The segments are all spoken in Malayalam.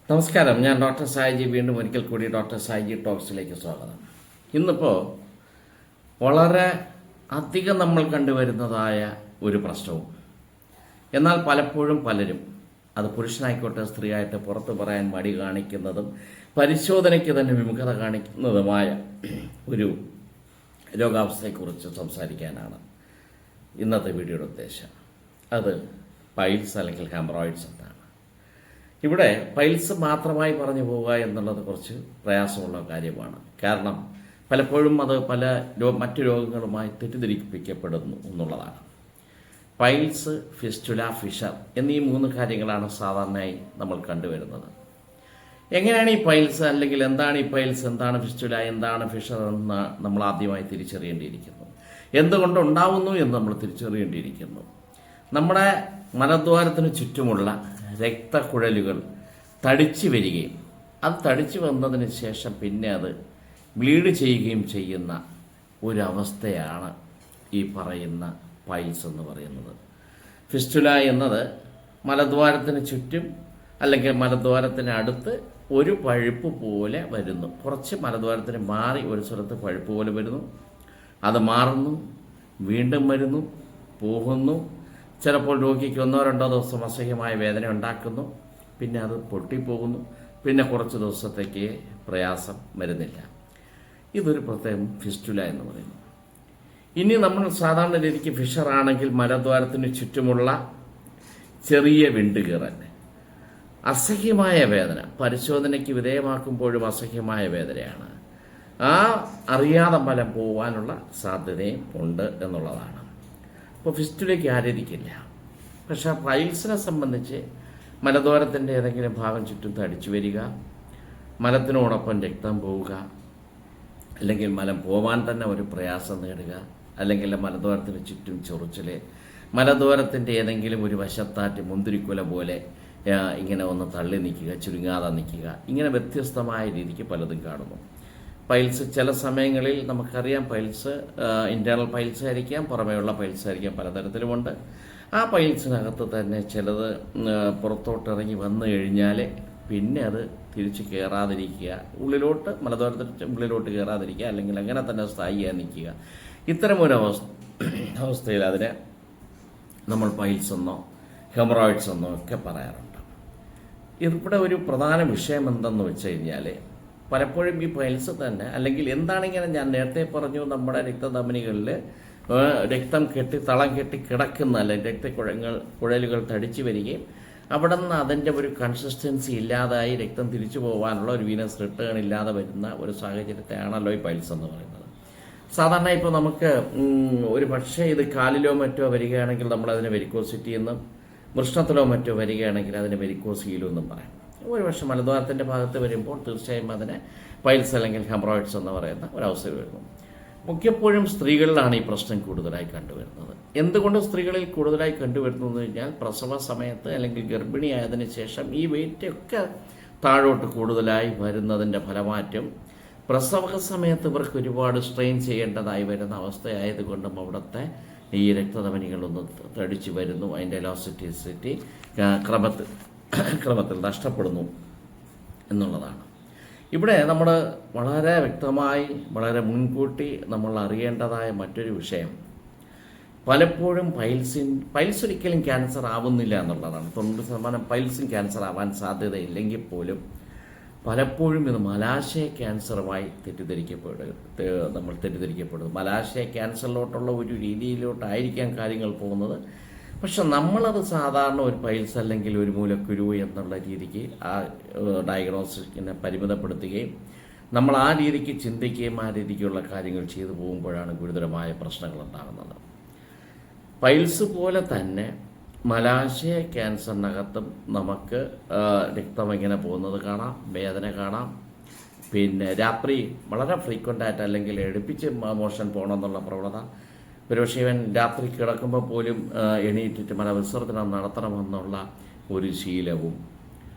നമസ്കാരം. ഞാൻ ഡോക്ടർ സായിജി. വീണ്ടും ഒരിക്കൽ കൂടി ഡോക്ടർ സായിജി ടോക്സിലേക്ക് സ്വാഗതം. ഇന്നിപ്പോൾ വളരെ അധികം നമ്മൾ കണ്ടുവരുന്നതായ ഒരു പ്രശ്നവും, എന്നാൽ പലപ്പോഴും പലരും, അത് പുരുഷനായിക്കോട്ടെ സ്ത്രീ ആയിട്ട്, പുറത്ത് പറയാൻ മടി കാണിക്കുന്നതും പരിശോധനയ്ക്ക് തന്നെ വിമുഖത കാണിക്കുന്നതുമായ ഒരു രോഗാവസ്ഥയെക്കുറിച്ച് സംസാരിക്കാനാണ് ഇന്നത്തെ വീഡിയോയുടെ ഉദ്ദേശം. അത് പൈൽസ് അല്ലെങ്കിൽ ഹെമറോയിഡ്സ് എന്നാണ്. ഇവിടെ പൈൽസ് മാത്രമായി പറഞ്ഞു പോവുക എന്നുള്ളത് കുറച്ച് പ്രയാസമുള്ള കാര്യമാണ്. കാരണം പലപ്പോഴും അത് മറ്റു രോഗങ്ങളുമായി തെറ്റിദ്ധരിപ്പിക്കപ്പെടുന്നു എന്നുള്ളതാണ്. പൈൽസ്, ഫിസ്റ്റുല, ഫിഷർ എന്നീ 3 കാര്യങ്ങളാണ് സാധാരണയായി നമ്മൾ കണ്ടുവരുന്നത്. എങ്ങനെയാണ് ഈ പൈൽസ്, അല്ലെങ്കിൽ എന്താണ് ഈ പൈൽസ്, എന്താണ് ഫിസ്റ്റുല, എന്താണ് ഫിഷർ എന്ന് നമ്മൾ ആദ്യമായി തിരിച്ചറിയേണ്ടിയിരിക്കുന്നു. എന്തുകൊണ്ട് ഉണ്ടാവുന്നു എന്ന് നമ്മൾ തിരിച്ചറിയേണ്ടിയിരിക്കുന്നു. നമ്മുടെ മലദ്വാരത്തിന് ചുറ്റുമുള്ള രക്തക്കുഴലുകൾ തടിച്ചു വരികയും അത് തടിച്ചു വന്നതിന് ശേഷം പിന്നെ അത് ബ്ലീഡ് ചെയ്യുകയും ചെയ്യുന്ന ഒരവസ്ഥയാണ് ഈ പറയുന്ന പൈൽസ് എന്ന് പറയുന്നത്. ഫിസ്റ്റുല എന്നത് മലദ്വാരത്തിന് ചുറ്റും അല്ലെങ്കിൽ മലദ്വാരത്തിന് അടുത്ത് ഒരു പഴുപ്പ് പോലെ വരുന്നു. കുറച്ച് മലദ്വാരത്തിന് മാറി ഒരു സ്ഥലത്ത് പഴുപ്പ് പോലെ വരുന്നു, അത് മാറുന്നു, വീണ്ടും വരുന്നു, പോകുന്നു. ചിലപ്പോൾ രോഗിക്ക് 1-2 ദിവസം അസഹ്യമായ വേദന ഉണ്ടാക്കുന്നു, പിന്നെ അത് പൊട്ടിപ്പോകുന്നു, പിന്നെ കുറച്ച് ദിവസത്തേക്ക് പ്രയാസം വരുന്നില്ല. ഇതൊരു പ്രത്യേകം ഫിസ്റ്റുല എന്ന് പറയുന്നു. ഇനി നമ്മൾ സാധാരണ രീതിക്ക് ഫിഷർ ആണെങ്കിൽ മലദ്വാരത്തിന് ചുറ്റുമുള്ള ചെറിയ വിണ്ടുകീറൽ, അസഹ്യമായ വേദന, പരിശോധനയ്ക്ക് വിധേയമാക്കുമ്പോഴും അസഹ്യമായ വേദനയാണ്. അറിയാതെ മലം പോകാനുള്ള സാധ്യതയും ഉണ്ട് എന്നുള്ളതാണ്. അപ്പോൾ ഫിസ്റ്റുലയ്ക്ക് ആരതിക്കില്ല. പക്ഷെ പൈൽസിനെ സംബന്ധിച്ച് മലദ്വാരത്തിൻ്റെ ഏതെങ്കിലും ഭാഗം ചുറ്റും തടിച്ചു വരിക, മലത്തിനോടൊപ്പം രക്തം പോവുക, അല്ലെങ്കിൽ മലം പോവാൻ തന്നെ ഒരു പ്രയാസം നേടുക, അല്ലെങ്കിൽ മലദ്വാരത്തിന് ചുറ്റും ചൊറിച്ചിൽ, മലദ്വാരത്തിൻ്റെ ഏതെങ്കിലും ഒരു വശത്താറ്റ് മുന്തിരിക്കുല പോലെ ഇങ്ങനെ ഒന്ന് തള്ളി നിൽക്കുക, ചുരുങ്ങാതെ നിൽക്കുക, ഇങ്ങനെ വ്യത്യസ്തമായ രീതിക്ക് പലതും കാണുന്നു. പൈൽസ് ചില സമയങ്ങളിൽ നമുക്കറിയാം, പൈൽസ് ഇൻറ്റേർണൽ പൈൽസ് ആയിരിക്കാം, പുറമേയുള്ള പൈൽസ് ആയിരിക്കാം, പലതരത്തിലുമുണ്ട്. ആ പൈൽസിനകത്ത് തന്നെ ചിലത് പുറത്തോട്ടിറങ്ങി വന്നു കഴിഞ്ഞാൽ പിന്നെ അത് തിരിച്ച് കയറാതിരിക്കുക, ഉള്ളിലോട്ട് മലദ്വാരത്തിന് ഉള്ളിലോട്ട് കയറാതിരിക്കുക, അല്ലെങ്കിൽ അങ്ങനെ തന്നെ സ്ഥായിയായി നിൽക്കുക. ഇത്തരമൊരു അവസ്ഥയിൽ അതിനെ നമ്മൾ പൈൽസ് എന്നോ ഹെമറോയിഡ്സ് എന്നോ ഒക്കെ പറയാറുണ്ട്. ഇവിടെ ഒരു പ്രധാന വിഷയം എന്തെന്ന് വെച്ച് കഴിഞ്ഞാൽ, പലപ്പോഴും ഈ പൈൽസ് തന്നെ, അല്ലെങ്കിൽ എന്താണിങ്ങനെ ഞാൻ നേരത്തെ പറഞ്ഞു, നമ്മുടെ രക്തധമനികളിൽ രക്തം തളം കെട്ടി കിടക്കുന്ന, അല്ലെങ്കിൽ കുഴലുകൾ തടിച്ചു വരികയും അവിടെ നിന്ന് അതിൻ്റെ ഒരു കൺസിസ്റ്റൻസി ഇല്ലാതായി രക്തം തിരിച്ചു പോകാനുള്ള ഒരു വീനസ് റിട്ടേൺ ഇല്ലാതെ വരുന്ന ഒരു സാഹചര്യത്തെയാണല്ലോ ഈ പൈൽസ് എന്ന് പറയുന്നത്. സാധാരണ ഇപ്പോൾ നമുക്ക് ഒരു പക്ഷേ ഇത് കാലിലോ മറ്റോ വരികയാണെങ്കിൽ നമ്മളതിനെ വെരിക്കോസിറ്റി എന്നും, വൃഷ്ണത്തിലോ മറ്റോ വരികയാണെങ്കിൽ അതിനെ വെരിക്കോസീലോ എന്നും പറയാം. ഒരുപക്ഷെ മലദ്വാരത്തിൻ്റെ ഭാഗത്ത് വരുമ്പോൾ തീർച്ചയായും അതിനെ പൈൽസ് അല്ലെങ്കിൽ ഹെമറോയിഡ്സ് എന്ന് പറയുന്ന ഒരവസ്ഥ വരുന്നു. മിക്കപ്പോഴും സ്ത്രീകളിലാണ് ഈ പ്രശ്നം കൂടുതലായി കണ്ടുവരുന്നത്. എന്തുകൊണ്ട് സ്ത്രീകളിൽ കൂടുതലായി കണ്ടുവരുന്നതെന്ന് കഴിഞ്ഞാൽ, പ്രസവ സമയത്ത് അല്ലെങ്കിൽ ഗർഭിണിയായതിനു ശേഷം ഈ വെയിറ്റ് ഒക്കെ താഴോട്ട് കൂടുതലായി വരുന്നതിൻ്റെ ഫലമാറ്റം പ്രസവ സമയത്ത് ഇവർക്ക് ഒരുപാട് സ്ട്രെയിൻ ചെയ്യേണ്ടതായി വരുന്ന അവസ്ഥയായതുകൊണ്ടും അവിടുത്തെ ഈ രക്തധമനികളൊന്ന് തടിച്ചു വരുന്നു, അതിൻ്റെ എലാസ്റ്റിസിറ്റി ക്രമത്തിൽ നഷ്ടപ്പെടുന്നു എന്നുള്ളതാണ്. ഇവിടെ നമ്മൾ വളരെ വ്യക്തമായി, വളരെ മുൻകൂട്ടി നമ്മൾ അറിയേണ്ടതായ മറ്റൊരു വിഷയം, പലപ്പോഴും പൈൽസ് ഒരിക്കലും ക്യാൻസർ ആവുന്നില്ല എന്നുള്ളതാണ്. 90% പൈൽസും ക്യാൻസർ ആവാൻ സാധ്യതയില്ലെങ്കിൽ പോലും പലപ്പോഴും ഇത് മലാശയ ക്യാൻസറുമായി നമ്മൾ തെറ്റിദ്ധരിക്കപ്പെടുന്നു. മലാശയ ക്യാൻസറിലോട്ടുള്ള ഒരു രീതിയിലോട്ടായിരിക്കാം കാര്യങ്ങൾ പോകുന്നത്. പക്ഷെ നമ്മളത് സാധാരണ ഒരു പൈൽസ് അല്ലെങ്കിൽ ഒരു മൂലക്കുരു എന്നുള്ള രീതിക്ക് ആ ഡയഗ്നോസിസിനെ പരിമിതപ്പെടുത്തുകയും നമ്മൾ ആ രീതിക്ക് ചിന്തിക്കുകയും ആ രീതിക്കുള്ള കാര്യങ്ങൾ ചെയ്തു പോകുമ്പോഴാണ് ഗുരുതരമായ പ്രശ്നങ്ങൾ ഉണ്ടാകുന്നത്. പൈൽസ് പോലെ തന്നെ മലാശയ ക്യാൻസറിനകത്തും നമുക്ക് രക്തം ഇങ്ങനെ പോകുന്നത് കാണാം, വേദന കാണാം, പിന്നെ രാത്രി വളരെ ഫ്രീക്വൻ്റ് ആയിട്ട് അല്ലെങ്കിൽ എടുപ്പിച്ച് മോഷൻ പോകണമെന്നുള്ള പ്രവണത, ഒരുപക്ഷെ ഇവൻ രാത്രി കിടക്കുമ്പോൾ പോലും എണീറ്റിട്ട് മലവിസർജനം നടത്തണമെന്നുള്ള ഒരു ശീലവും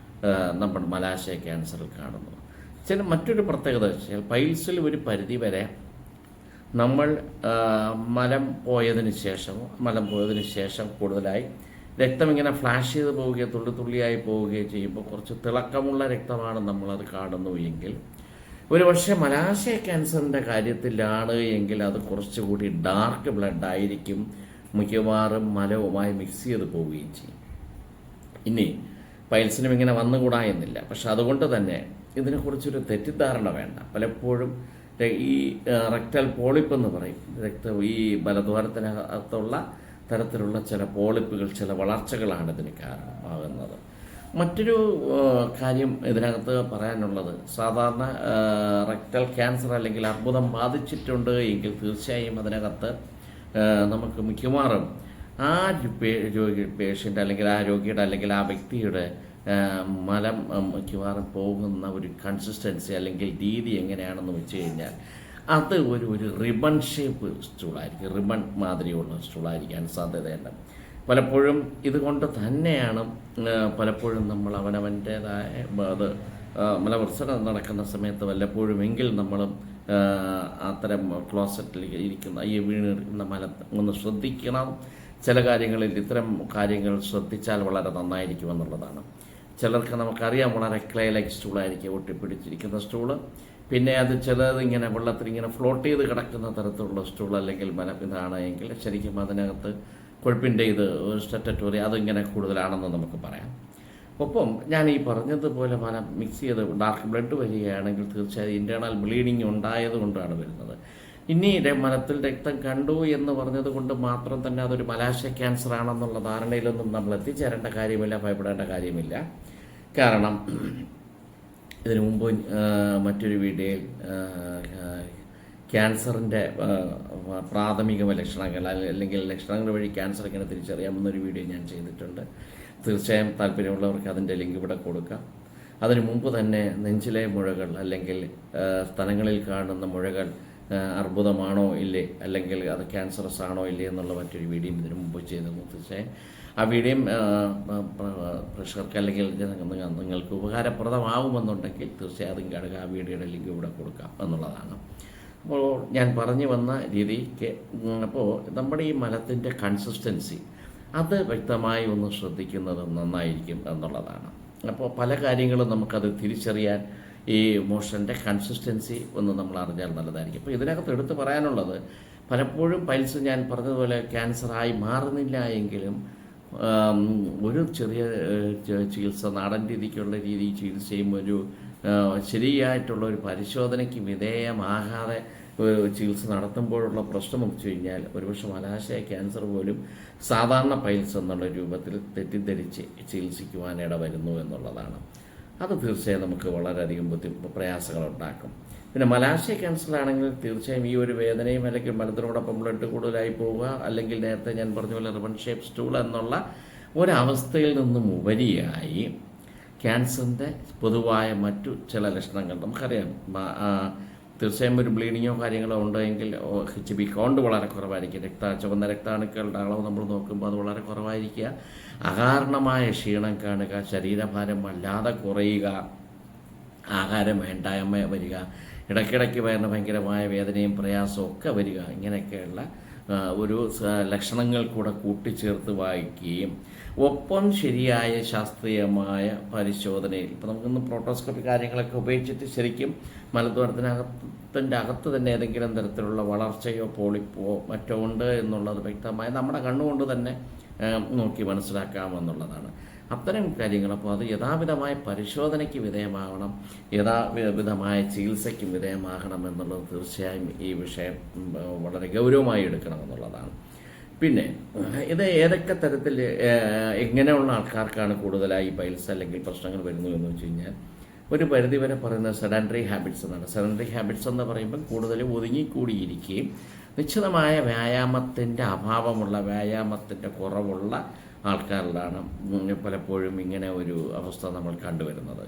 നമ്മൾ മലാശയ ക്യാൻസറിൽ കാണുന്നു. മറ്റൊരു പ്രത്യേകത വെച്ചാൽ, പൈൽസിൽ ഒരു പരിധി വരെ നമ്മൾ മലം പോയതിന് ശേഷം കൂടുതലായി രക്തം ഇങ്ങനെ ഫ്ലാഷ് ചെയ്ത് പോവുകയോ തുള്ളി തുള്ളിയായി പോവുകയോ ചെയ്യുമ്പോൾ കുറച്ച് തിളക്കമുള്ള രക്തമാണ് നമ്മളത് കാണുന്നു എങ്കിൽ, ഒരു പക്ഷേ മലാശയ ക്യാൻസറിൻ്റെ കാര്യത്തിലാണ് എങ്കിൽ അത് കുറച്ചുകൂടി ഡാർക്ക് ബ്ലഡ് ആയിരിക്കും, മിക്കവാറും മലവുമായി മിക്സ് ചെയ്ത് പോവുകയും ചെയ്യും. ഇനി പൈൽസിനും ഇങ്ങനെ വന്നുകൂടാ എന്നില്ല, പക്ഷെ അതുകൊണ്ട് തന്നെ ഇതിനെക്കുറിച്ചൊരു തെറ്റിദ്ധാരണ വേണ്ട. പലപ്പോഴും ഈ റെക്ടൽ പോളിപ്പ് എന്ന് പറയും, ഈ ബലദ്വാരത്തിനകത്തുള്ള തരത്തിലുള്ള ചില പോളിപ്പുകൾ, ചില വളർച്ചകളാണ് ഇതിന് കാരണമാകുന്നത്. മറ്റൊരു കാര്യം ഇതിനകത്ത് പറയാനുള്ളത്, സാധാരണ റെക്ടൽ ക്യാൻസർ അല്ലെങ്കിൽ അർബുദം ബാധിച്ചിട്ടുണ്ട് എങ്കിൽ തീർച്ചയായും അതിനകത്ത് നമുക്ക് മിക്കവാറും ആ പേഷ്യൻ്റ് അല്ലെങ്കിൽ ആ രോഗിയുടെ അല്ലെങ്കിൽ ആ വ്യക്തിയുടെ മലം മിക്കവാറും പോകുന്ന ഒരു കൺസിസ്റ്റൻസി അല്ലെങ്കിൽ രീതി എങ്ങനെയാണെന്ന് വെച്ച് കഴിഞ്ഞാൽ അത് ഒരു റിബൺ ഷേപ്പ് സ്റ്റൂളായിരിക്കും, റിബൺ മാതിരിയുള്ള സ്റ്റൂളായിരിക്കാൻ സാധ്യതയുണ്ട്. പലപ്പോഴും ഇതുകൊണ്ട് തന്നെയാണ് പലപ്പോഴും നമ്മൾ അവനവൻ്റേതായ അത് മലവിസർജനം നടക്കുന്ന സമയത്ത് വല്ലപ്പോഴുമെങ്കിൽ നമ്മളും അത്തരം ക്ലോസറ്റിൽ ഇരിക്കുന്ന ഈ വീണിരിക്കുന്ന മലം ഒന്ന് ശ്രദ്ധിക്കണം. ചില കാര്യങ്ങളിൽ ഇത്തരം കാര്യങ്ങൾ ശ്രദ്ധിച്ചാൽ വളരെ നന്നായിരിക്കുമെന്നുള്ളതാണ്. ചിലർക്ക് നമുക്കറിയാം വളരെ ക്ലേ ലൈക്ക് സ്റ്റൂളായിരിക്കും, ഒട്ടിപ്പിടിച്ചിരിക്കുന്ന സ്റ്റൂള്. പിന്നെ അത് ചിലത് ഇങ്ങനെ വെള്ളത്തിൽ ഇങ്ങനെ ഫ്ലോട്ട് ചെയ്ത് കിടക്കുന്ന തരത്തിലുള്ള സ്റ്റൂൾ അല്ലെങ്കിൽ മലം ഇതാണ് എങ്കിൽ ശരിക്കും അതിനകത്ത് കൊഴുപ്പിൻ്റെ ഇത് സ്റ്ററ്ററ്റോറി അതിങ്ങനെ കൂടുതലാണെന്ന് നമുക്ക് പറയാം. ഒപ്പം ഞാൻ ഈ പറഞ്ഞതുപോലെ മലം മിക്സ് ചെയ്ത് ഡാർക്ക് ബ്ലഡ് വരികയാണെങ്കിൽ തീർച്ചയായും ഇൻറ്റേർണൽ ബ്ലീഡിങ് ഉണ്ടായത് കൊണ്ടാണ് വരുന്നത്. ഇനി മലത്തിൽ രക്തം കണ്ടു എന്ന് പറഞ്ഞത് കൊണ്ട് മാത്രം തന്നെ അതൊരു മലാശയ ക്യാൻസർ ആണെന്നുള്ള ധാരണയിലൊന്നും നമ്മൾ എത്തിച്ചേരേണ്ട കാര്യമില്ല, ഭയപ്പെടേണ്ട കാര്യമില്ല. കാരണം ഇതിനു മുമ്പ് മറ്റൊരു വീഡിയോയിൽ ക്യാൻസറിൻ്റെ പ്രാഥമിക ലക്ഷണങ്ങൾ അല്ലെങ്കിൽ ലക്ഷണങ്ങൾ വഴി ക്യാൻസർ എങ്ങനെ തിരിച്ചറിയാമെന്നൊരു വീഡിയോ ഞാൻ ചെയ്തിട്ടുണ്ട്. തീർച്ചയായും താല്പര്യമുള്ളവർക്ക് അതിൻ്റെ ലിങ്ക് ഇവിടെ കൊടുക്കാം. അതിനു മുമ്പ് തന്നെ നെഞ്ചിലെ മുഴകൾ അല്ലെങ്കിൽ സ്ഥലങ്ങളിൽ കാണുന്ന മുഴകൾ അർബുദമാണോ ഇല്ലേ അല്ലെങ്കിൽ അത് ക്യാൻസറസ് ആണോ ഇല്ലേ എന്നുള്ള മറ്റൊരു വീഡിയോ ഇതിനു മുമ്പ് ചെയ്തിരുന്നു. തീർച്ചയായും ആ വീഡിയോയും പ്രേക്ഷകർക്ക് അല്ലെങ്കിൽ നിങ്ങൾക്ക് ഉപകാരപ്രദമാകുമെന്നുണ്ടെങ്കിൽ തീർച്ചയായും അതും കാണുക. ആ വീഡിയോയുടെ ലിങ്ക് ഇവിടെ കൊടുക്കാം എന്നുള്ളതാണ്. അപ്പോൾ ഞാൻ പറഞ്ഞു വന്ന രീതിക്ക് അപ്പോൾ നമ്മുടെ ഈ മലത്തിൻ്റെ കൺസിസ്റ്റൻസി അത് വ്യക്തമായി ഒന്ന് ശ്രദ്ധിക്കുന്നത് നന്നായിരിക്കും എന്നുള്ളതാണ്. അപ്പോൾ പല കാര്യങ്ങളും നമുക്കത് തിരിച്ചറിയാൻ ഈ മോഷൻ്റെ കൺസിസ്റ്റൻസി ഒന്ന് നമ്മൾ അറിഞ്ഞാൽ നല്ലതായിരിക്കും. അപ്പോൾ ഇതിനകത്ത് എടുത്ത് പറയാനുള്ളത്, പലപ്പോഴും പൈൽസ് ഞാൻ പറഞ്ഞതുപോലെ ക്യാൻസറായി മാറുന്നില്ല എങ്കിലും ഒരു ചെറിയ ചികിത്സ, നാടൻ രീതിക്കുള്ള ചികിത്സയും ഒരു ശരിയായിട്ടുള്ള ഒരു പരിശോധനയ്ക്ക് വിധേയമാകാതെ ചികിത്സ നടത്തുമ്പോഴുള്ള പ്രശ്നം വെച്ച് കഴിഞ്ഞാൽ ഒരുപക്ഷെ മലാശയ ക്യാൻസർ പോലും സാധാരണ പൈൽസ് എന്നുള്ള രൂപത്തിൽ തെറ്റിദ്ധരിച്ച് ചികിത്സിക്കുവാനിട വരുന്നു എന്നുള്ളതാണ്. അത് തീർച്ചയായും നമുക്ക് വളരെയധികം പ്രയാസങ്ങളുണ്ടാക്കും. പിന്നെ മലാശയ ക്യാൻസറാണെങ്കിൽ തീർച്ചയായും ഈ ഒരു വേദനയും അല്ലെങ്കിൽ മലത്തിനോടൊപ്പം ബ്ലഡ് കൂടുതലായി പോവുക, അല്ലെങ്കിൽ നേരത്തെ ഞാൻ പറഞ്ഞ പോലെ റിബൺ ഷേപ്പ് സ്റ്റൂൾ എന്നുള്ള ഒരവസ്ഥയിൽ നിന്നും ഉപരിയായി ക്യാൻസറിൻ്റെ പൊതുവായ മറ്റു ചില ലക്ഷണങ്ങൾ നമുക്കറിയാം. തീർച്ചയായും ഒരു ബ്ലീഡിങ്ങോ കാര്യങ്ങളോ ഉണ്ടെങ്കിൽ HB കൗണ്ട് വളരെ കുറവായിരിക്കും. ചുവന്ന രക്താണുക്കളുടെ അളവ് നമ്മൾ നോക്കുമ്പോൾ അത് വളരെ കുറവായിരിക്കുക. അകാരണമായ ക്ഷീണം കാണുക, ശരീരഭാരം വല്ലാതെ കുറയുക, ആഹാരം വേണ്ടായ്മ വരിക, ഇടയ്ക്കിടയ്ക്ക് വയറിന് ഭയങ്കരമായ വേദനയും പ്രയാസവും ഒക്കെ വരിക, ഇങ്ങനെയൊക്കെയുള്ള ഒരു ലക്ഷണങ്ങൾ കൂടെ കൂട്ടിച്ചേർത്ത് വായിക്കുകയും ഒപ്പം ശരിയായ ശാസ്ത്രീയമായ പരിശോധനയിൽ ഇപ്പോൾ നമുക്കിന്ന് പ്രോട്ടോസ്കോപ്പി കാര്യങ്ങളൊക്കെ ഉപയോഗിച്ചിട്ട് ശരിക്കും മലദ്വാരത്തിൻ്റെ അകത്ത് തന്നെ ഏതെങ്കിലും തരത്തിലുള്ള വളർച്ചയോ പോളിപ്പോ മറ്റോ ഉണ്ട് എന്നുള്ളത് വ്യക്തമായി നമ്മുടെ കണ്ണുകൊണ്ട് തന്നെ നോക്കി മനസ്സിലാക്കാമെന്നുള്ളതാണ്. അത്തരം കാര്യങ്ങൾ അപ്പോൾ അത് യഥാവിധമായ പരിശോധനയ്ക്ക് വിധേയമാകണം, യഥാവിധമായ ചികിത്സയ്ക്കും വിധേയമാകണം എന്നുള്ളത് തീർച്ചയായും ഈ വിഷയം വളരെ ഗൗരവമായി എടുക്കണമെന്നുള്ളതാണ്. പിന്നെ ഇത് ഏതൊക്കെ തരത്തിൽ എങ്ങനെയുള്ള ആൾക്കാർക്കാണ് കൂടുതലായി പൈൽസ് അല്ലെങ്കിൽ പ്രശ്നങ്ങൾ വരുന്നു എന്ന് വെച്ച് കഴിഞ്ഞാൽ ഒരു പരിധിവരെ പറയുന്നത് സെഡൻറ്ററി ഹാബിറ്റ്സ് എന്നാണ്. സെഡൻറ്ററി ഹാബിറ്റ്സ് എന്ന് പറയുമ്പോൾ കൂടുതൽ ഒതുങ്ങിക്കൂടിയിരിക്കുകയും നിശ്ചിതമായ വ്യായാമത്തിൻ്റെ അഭാവമുള്ള, വ്യായാമത്തിൻ്റെ കുറവുള്ള ആൾക്കാരിലാണ് പലപ്പോഴും ഇങ്ങനെ ഒരു അവസ്ഥ നമ്മൾ കണ്ടുവരുന്നത്.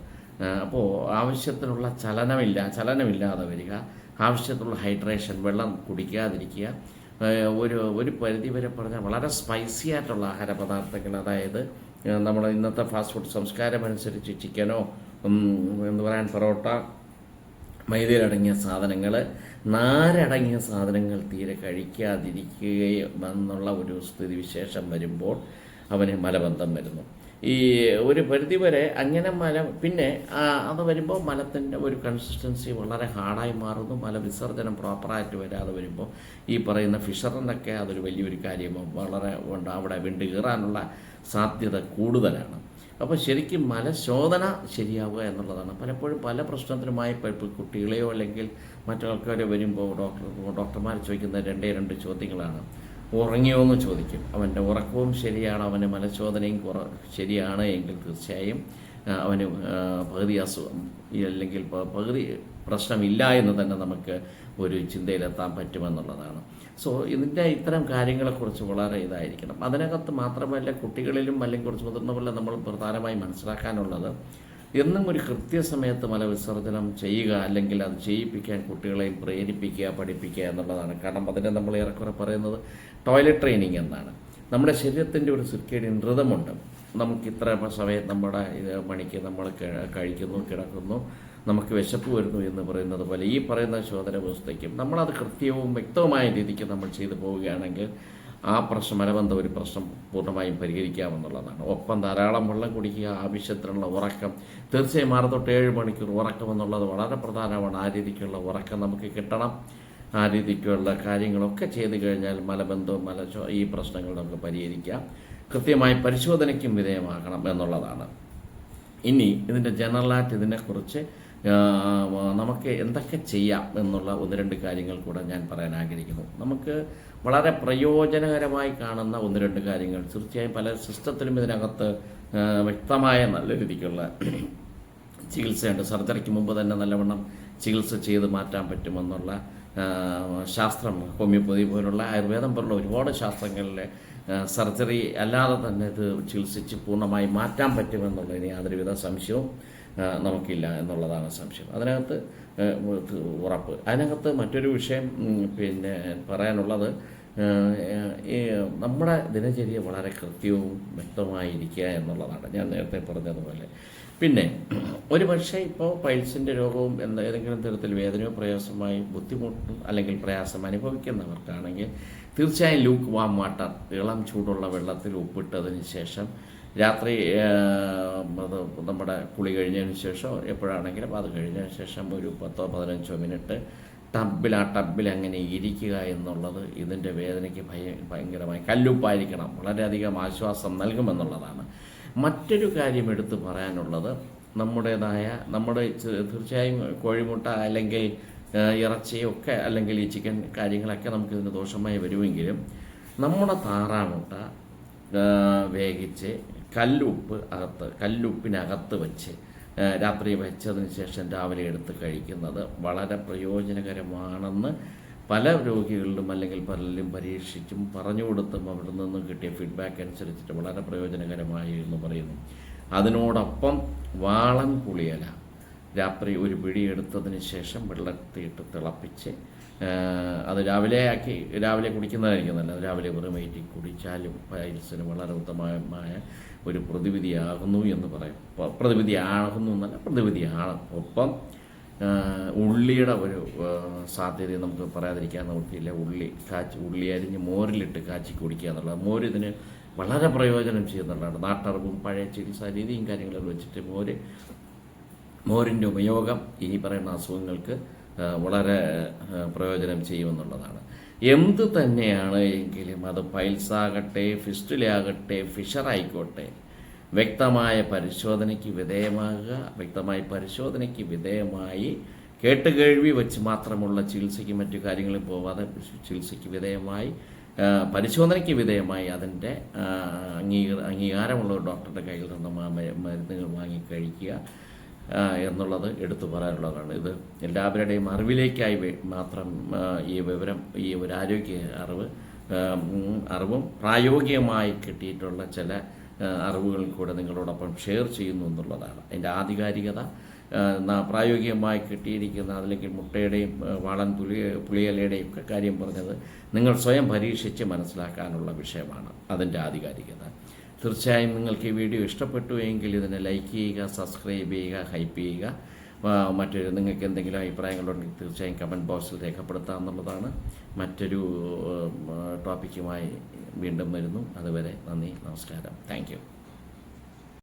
അപ്പോൾ ആവശ്യത്തിനുള്ള ചലനമില്ലാതെ വരിക, ആവശ്യത്തിനുള്ള ഹൈഡ്രേഷൻ, വെള്ളം കുടിക്കാതിരിക്കുക, ഒരു പരിധി വരെ പറഞ്ഞാൽ വളരെ സ്പൈസി ആയിട്ടുള്ള ആഹാര പദാർത്ഥങ്ങൾ, അതായത് നമ്മൾ ഇന്നത്തെ ഫാസ്റ്റ് ഫുഡ് സംസ്കാരം അനുസരിച്ച് ചിക്കനോ എന്ന് പറയാൻ പൊറോട്ട, മൈദയിലടങ്ങിയ സാധനങ്ങൾ, നാരടങ്ങിയ സാധനങ്ങൾ തീരെ കഴിക്കാതിരിക്കുകയും എന്നുള്ള ഒരു സ്ഥിതിവിശേഷം വരുമ്പോൾ അവന് മലബന്ധം വരുന്നു. ഈ ഒരു പരിധിവരെ അങ്ങനെ പിന്നെ അത് വരുമ്പോൾ മലത്തിൻ്റെ ഒരു കൺസിസ്റ്റൻസി വളരെ ഹാർഡായി മാറുന്നു. മലവിസർജനം പ്രോപ്പറായിട്ട് വരാതെ വരുമ്പോൾ ഈ പറയുന്ന ഫിഷറിനൊക്കെ അതൊരു വലിയൊരു കാര്യമോ വളരെ ഉണ്ട്, അവിടെ വിണ്ട് കീറാനുള്ള സാധ്യത കൂടുതലാണ്. അപ്പോൾ ശരിക്കും മലശോധന ശരിയാവുക എന്നുള്ളതാണ്. പലപ്പോഴും പല പ്രശ്നത്തിനുമായി കുട്ടികളെയോ അല്ലെങ്കിൽ മറ്റാൾക്കാരോ വരുമ്പോൾ ഡോക്ടർമാർ ചോദിക്കുന്ന രണ്ട് ചോദ്യങ്ങളാണ്. ഉറങ്ങിയോ എന്ന് ചോദിക്കും. അവൻ്റെ ഉറക്കവും ശരിയാണ്, അവന് മലശോധനയും ശരിയാണ് എങ്കിൽ തീർച്ചയായും അവന് പകുതി അസുഖം അല്ലെങ്കിൽ പകുതി പ്രശ്നമില്ല എന്ന് തന്നെ നമുക്ക് ഒരു ചിന്തയിലെത്താൻ പറ്റുമെന്നുള്ളതാണ്. സോ ഇത്തരം കാര്യങ്ങളെക്കുറിച്ച് വളരെ ഇതായിരിക്കണം. അതിനകത്ത് മാത്രമല്ല, കുട്ടികളിലും അല്ലെങ്കിൽ കുറച്ച് മുതിർന്നവരിലും നമ്മൾ പ്രധാനമായി മനസ്സിലാക്കാനുള്ളത്, എന്നും ഒരു കൃത്യസമയത്ത് മലവിസർജനം ചെയ്യുക അല്ലെങ്കിൽ അത് ചെയ്യിപ്പിക്കാൻ കുട്ടികളെയും പ്രേരിപ്പിക്കുക, പഠിപ്പിക്കുക എന്നുള്ളതാണ്. കാരണം അതിനെ നമ്മൾ ഏറെക്കുറെ പറയുന്നത് ടോയ്ലറ്റ് ട്രെയിനിങ് എന്നാണ്. നമ്മുടെ ശരീരത്തിൻ്റെ ഒരു സിർക്കേഡിയൻ ഋതമുണ്ട്. നമുക്ക് ഇത്ര സമയം നമ്മുടെ മണിക്ക് നമ്മൾ കഴിക്കുന്നു, കിടക്കുന്നു, നമുക്ക് വിശപ്പ് വരുന്നു എന്ന് പറയുന്നത് പോലെ ഈ പറയുന്ന ശോധന വ്യവസ്ഥയ്ക്കും നമ്മളത് കൃത്യവും വ്യക്തവുമായ രീതിക്ക് നമ്മൾ ചെയ്തു പോവുകയാണെങ്കിൽ ആ മലബന്ധ ഒരു പ്രശ്നം പൂർണ്ണമായും പരിഹരിക്കാമെന്നുള്ളതാണ്. ഒപ്പം ധാരാളം വെള്ളം കുടിക്കുക, ആവശ്യത്തിനുള്ള ഉറക്കം, തീർച്ചയായും 6 തൊട്ട് 7 മണിക്കൂർ ഉറക്കം എന്നുള്ളത് വളരെ പ്രധാനമാണ്. ആ രീതിക്കുള്ള ഉറക്കം നമുക്ക് കിട്ടണം. ആ രീതിക്കുള്ള കാര്യങ്ങളൊക്കെ ചെയ്തു കഴിഞ്ഞാൽ മലബന്ധവും ഈ പ്രശ്നങ്ങൾ നമുക്ക് പരിഹരിക്കാം. കൃത്യമായി പരിശോധനയ്ക്കും വിധേയമാകണം എന്നുള്ളതാണ്. ഇനി ഇതിൻ്റെ ജനറലായിട്ട് ഇതിനെക്കുറിച്ച് നമുക്ക് എന്തൊക്കെ ചെയ്യാം എന്നുള്ള 1-2 കാര്യങ്ങൾ കൂടെ ഞാൻ പറയാൻ ആഗ്രഹിക്കുന്നു. നമുക്ക് വളരെ പ്രയോജനകരമായി കാണുന്ന 1-2 കാര്യങ്ങൾ തീർച്ചയായും പല സിസ്റ്റത്തിലും ഇതിനകത്ത് വ്യക്തമായ നല്ല രീതിക്കുള്ള ചികിത്സയുണ്ട്. സർജറിക്ക് മുമ്പ് തന്നെ നല്ലവണ്ണം ചികിത്സ ചെയ്ത് മാറ്റാൻ പറ്റുമെന്നുള്ള ശാസ്ത്രം, ഹോമിയോപ്പതി പോലുള്ള ആയുർവേദം പോലുള്ള ഒരുപാട് ശാസ്ത്രങ്ങളിലെ സർജറി അല്ലാതെ തന്നെ ഇത് ചികിത്സിച്ച് പൂർണ്ണമായി മാറ്റാൻ പറ്റുമെന്നുള്ളതിന് യാതൊരുവിധ സംശയവും നമുക്കില്ല എന്നുള്ളതാണ് സംശയം. അതിനകത്ത് ഉറപ്പ്. അതിനകത്ത് മറ്റൊരു വിഷയം പിന്നെ പറയാനുള്ളത്, നമ്മുടെ ദിനചര്യ വളരെ കൃത്യവും വ്യക്തമായിരിക്കുക എന്നുള്ളതാണ്. ഞാൻ നേരത്തെ പറഞ്ഞതുപോലെ പിന്നെ ഒരു പക്ഷേ ഇപ്പോൾ പൈൽസിൻ്റെ രോഗവും ഏതെങ്കിലും തരത്തിൽ വേദനയോ പ്രയാസമായി ബുദ്ധിമുട്ടും അല്ലെങ്കിൽ പ്രയാസം അനുഭവിക്കുന്നവർക്കാണെങ്കിൽ തീർച്ചയായും ലൂക്ക് വാം വാട്ടർ, ഇളം ചൂടുള്ള വെള്ളത്തിൽ ഉപ്പിട്ടതിന് ശേഷം രാത്രി നമ്മുടെ കുളി കഴിഞ്ഞതിന് ശേഷം എപ്പോഴാണെങ്കിലും അത് കഴിഞ്ഞതിന് ശേഷം ഒരു 10-15 മിനിറ്റ് ടബിൽ അങ്ങനെ ഇരിക്കുക എന്നുള്ളത് ഇതിൻ്റെ വേദനയ്ക്ക് ഭയങ്കരമായി കല്ലുപ്പായിരിക്കണം, വളരെയധികം ആശ്വാസം നൽകുമെന്നുള്ളതാണ്. മറ്റൊരു കാര്യം എടുത്തു പറയാനുള്ളത്, നമ്മുടെ തീർച്ചയായും കോഴിമുട്ട അല്ലെങ്കിൽ ഇറച്ചിയൊക്കെ അല്ലെങ്കിൽ ഈ ചിക്കൻ കാര്യങ്ങളൊക്കെ നമുക്കിതിന് ദോഷമായി വരുമെങ്കിലും നമ്മുടെ താറാമുട്ട വേവിച്ച് കല്ലുപ്പിനകത്ത് വെച്ച് രാത്രി വെച്ചതിന് ശേഷം രാവിലെ എടുത്ത് കഴിക്കുന്നത് വളരെ പ്രയോജനകരമാണെന്ന് പല രോഗികളിലും അല്ലെങ്കിൽ പലരിലും പരീക്ഷിച്ചും പറഞ്ഞു കൊടുത്തും അവിടെ നിന്നും കിട്ടിയ ഫീഡ്ബാക്ക് അനുസരിച്ചിട്ട് വളരെ പ്രയോജനകരമായി എന്ന് പറയുന്നു. അതിനോടൊപ്പം വാളൻ പുളിയില രാത്രി ഒരു പിടി എടുത്തതിന് ശേഷം വെള്ളത്തിയിട്ട് തിളപ്പിച്ച് അത് രാവിലെ കുടിക്കുന്നതായിരിക്കും നല്ലത്. രാവിലെ വെറും വയറ്റിൽ കുടിച്ചാലും പൈൽസിന് വളരെ ഉത്തമമായ ഒരു പ്രതിവിധിയാകുന്നു എന്ന് പറയും. പ്രതിവിധിയാകുന്നു എന്നല്ല, പ്രതിവിധിയാണ്. ഒപ്പം ഉള്ളിയുടെ ഒരു സാധ്യത നമുക്ക് പറയാതിരിക്കാൻ നോക്കിയില്ല. ഉള്ളി അരിഞ്ഞ് മോരിലിട്ട് കാച്ചി കുടിക്കുക എന്നുള്ളത് മോര് ഇതിന് വളരെ പ്രയോജനം ചെയ്യുന്നുള്ളതാണ്. നാട്ടറിവും പഴയ ചികിത്സാ രീതിയും കാര്യങ്ങളും വെച്ചിട്ട് മോരിൻ്റെ ഉപയോഗം ഈ പറയുന്ന അസുഖങ്ങൾക്ക് വളരെ പ്രയോജനം ചെയ്യുമെന്നുള്ളതാണ്. എന്ത് തന്നെയാണ് എങ്കിലും അത് പൈൽസാകട്ടെ, ഫിസ്റ്റുലയാകട്ടെ, ഫിഷറായിക്കോട്ടെ, വ്യക്തമായ പരിശോധനയ്ക്ക് വിധേയമായി കേട്ടുകേഴ്വി വെച്ച് മാത്രമുള്ള ചികിത്സയ്ക്ക് മറ്റു കാര്യങ്ങളിൽ പോവാതെ ചികിത്സയ്ക്ക് വിധേയമായി പരിശോധനയ്ക്ക് വിധേയമായി അതിൻ്റെ അംഗീകാരമുള്ള ഒരു ഡോക്ടറുടെ കയ്യിൽ നിന്ന് മരുന്നുകൾ വാങ്ങി കഴിക്കുക എന്നുള്ളത് എടുത്തു പറയാനുള്ളതാണ്. ഇത് എല്ലാവരുടെയും അറിവിലേക്കായി മാത്രം ഈ വിവരം, ഈ ഒരു ആരോഗ്യ അറിവും പ്രായോഗികമായി കിട്ടിയിട്ടുള്ള ചില അറിവുകൾ കൂടെ നിങ്ങളോടൊപ്പം ഷെയർ ചെയ്യുന്നു എന്നുള്ളതാണ്. അതിൻ്റെ ആധികാരികത പ്രായോഗികമായി കിട്ടിയിരിക്കുന്ന അതിലേക്ക് മുട്ടയുടെയും വാളൻ പുളിയിലയുടെയും ഒക്കെ കാര്യം പറഞ്ഞത് നിങ്ങൾ സ്വയം പരീക്ഷിച്ച് മനസ്സിലാക്കാനുള്ള വിഷയമാണ് അതിൻ്റെ ആധികാരികത. തീർച്ചയായും നിങ്ങൾക്ക് ഈ വീഡിയോ ഇഷ്ടപ്പെട്ടു എങ്കിൽ ഇതിനെ ലൈക്ക് ചെയ്യുക, സബ്സ്ക്രൈബ് ചെയ്യുക, ഹൈപ്പ് ചെയ്യുക. മറ്റൊരു നിങ്ങൾക്ക് എന്തെങ്കിലും അഭിപ്രായങ്ങളുണ്ടെങ്കിൽ തീർച്ചയായും കമൻറ്റ് ബോക്സിൽ രേഖപ്പെടുത്താം എന്നുള്ളതാണ്. മറ്റൊരു ടോപ്പിക്കുമായി വീണ്ടും വരുന്നു. അതുവരെ നന്ദി, നമസ്കാരം, താങ്ക് യു.